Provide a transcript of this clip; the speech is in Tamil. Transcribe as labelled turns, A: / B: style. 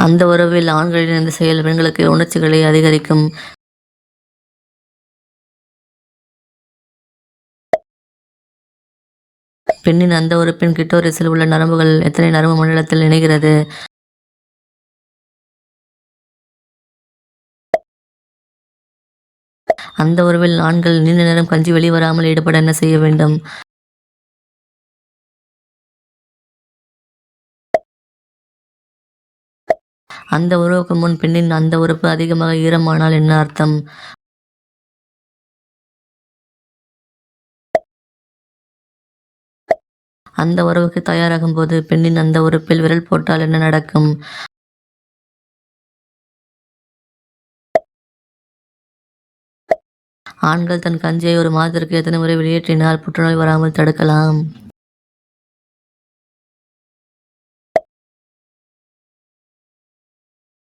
A: அந்த உறவில் ஆண்களின் இந்த செயல் பெண்களுக்கு உணர்ச்சிகளை அதிகரிக்கும். பெண்ணின் அந்த உறுப்பின் கிட்டோரிஸில் உள்ள நரம்புகள் எத்தனை நரம்பு மண்டலத்தில் இணைகிறது? அந்த உறவில் ஆண்கள் நீண்ட நேரம் கஞ்சி வெளிவராமல் ஈடுபட என்ன செய்ய வேண்டும்? அந்த உறவுக்கு முன் பெண்ணின் அந்த உறுப்பு அதிகமாக ஈரமானால் என்ன அர்த்தம்? அந்த உறவுக்கு தயாராகும் போது பெண்ணின் அந்த உறுப்பில் விரல் போட்டால் என்ன நடக்கும்? ஆண்கள் தன் கஞ்சியை ஒரு மாதத்திற்கு எத்தனை முறை வெளியேற்றினால் புற்றுநோய் வராமல் தடுக்கலாம்?